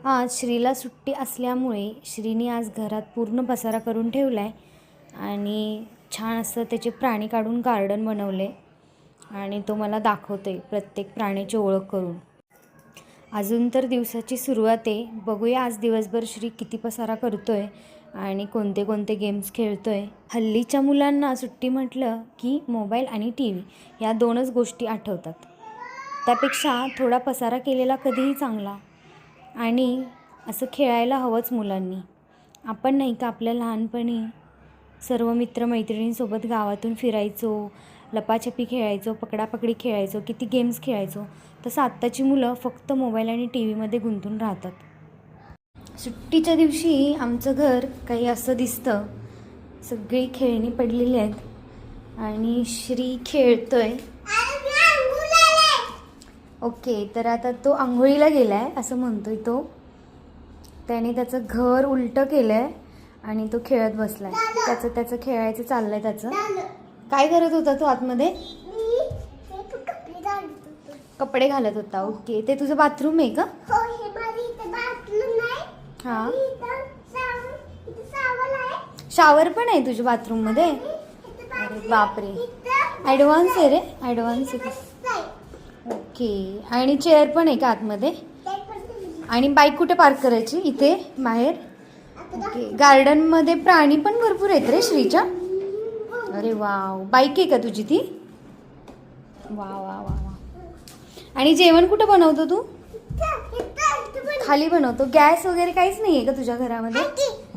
आज श्रीला सुट्टी असल्यामुळे श्रीने आज घरात पूर्ण पसारा करून ठेवला आहे आणि छान असं त्याचे प्राणी काढून गार्डन बनवले आणि तो मला दाखवतोय प्रत्येक प्राण्याची ओळख करून. अजून तर दिवसाची सुरुवात आहे. बघूया आज दिवसभर श्री किती पसारा करतोय आणि कोणते कोणते गेम्स खेळतोय. हल्लीच्या मुलांना सुट्टी म्हटलं की मोबाईल आणि टी व्ही या दोनच गोष्टी आठवतात. त्यापेक्षा थोडा पसारा केलेला कधीही चांगला आणि असं खेळायला हवंच मुलांनी. आपण नाही का आपल्या लहानपणी सर्व मित्रमैत्रिणींसोबत गावातून फिरायचो, लपाछपी खेळायचो, पकडापकडी खेळायचो, किती गेम्स खेळायचो. तसं आत्ताची मुलं फक्त मोबाईल आणि टी व्हीमध्ये गुंतून राहतात. सुट्टीच्या दिवशी आमचं घर काही असं दिसतं. सगळी खेळणी पडलेली आहेत आणि श्री खेळतोय. ओके, तर आता तो आंघोळीला गेला आहे असं म्हणतोय तो. त्याने त्याचं घर उलटं केलं आहे आणि तो खेळत बसला आहे. त्याचं खेळायचं चाललं आहे त्याचं. काय करत होता तो आतमध्ये? कपडे घालत होता. ओके, ते तुझं बाथरूम आहे का? हां, शावर पण आहे तुझ्या बाथरूममध्ये? अरे बापरे, ॲडव्हान्स आहे रे, ॲडव्हान्स आहे. ओके, आणि चेअर पण आहे का आतमध्ये? आणि बाईक कुठे पार्क करायची? इथे बाहेर. ओके, गार्डनमध्ये प्राणी पण भरपूर आहेत रे श्रीच्या. अरे वाव, बाईक आहे का तुझी ती? वा वा वा वा. आणि जेवण कुठं बनवतो तू? खाली बनवतो. गॅस वगैरे काहीच नाही आहे का तुझ्या घरामध्ये?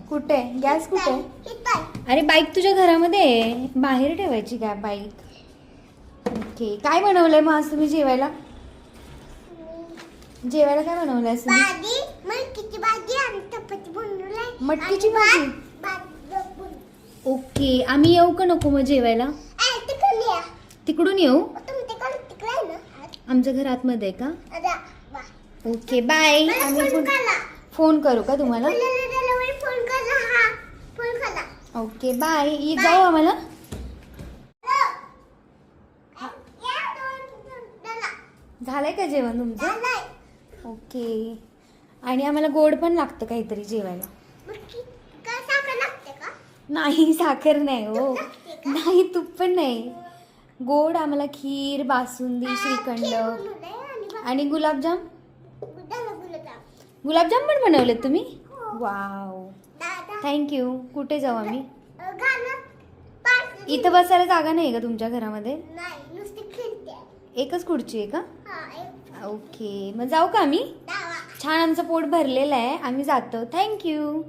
कुठे गॅस कुठे? अरे बाईक तुझ्या घरामध्ये आहे, बाहेर ठेवायची काय बाईक. ओके, काय बनवलंय मग आज तुम्ही जेवायला? जेवायला काय बनवलंय तुम्ही? मटकीची भाजी. ओके, आम्ही येऊ का नको मग जेवायला? तिकडून येऊ? आमच्या घर आतमध्ये आहे का? Okay, bye. आम्ही फोन करू का तुम्हाला? Okay, bye. जाऊ आम्हाला. झालंय का जेवण तुमचं? ओके, आणि आम्हाला गोड पण लागतं काहीतरी जेवायला. नाही, साखर नाही हो. नाही, तूप पण नाही. गोड आम्हाला खीर, बासुंदी, श्रीखंड आणि गुलाबजाम. गुलाबजाम पण बनवलेत तुम्ही? Wow, thank you. कुठे जाऊ आम्ही? इथं बसायला जागा नाही का तुमच्या घरामध्ये? एकच खुर्ची आहे का? ओके, मग जाऊ का आम्ही? छान, आमचं पोट भरलेलं आहे, आम्ही जातो. थँक्यू.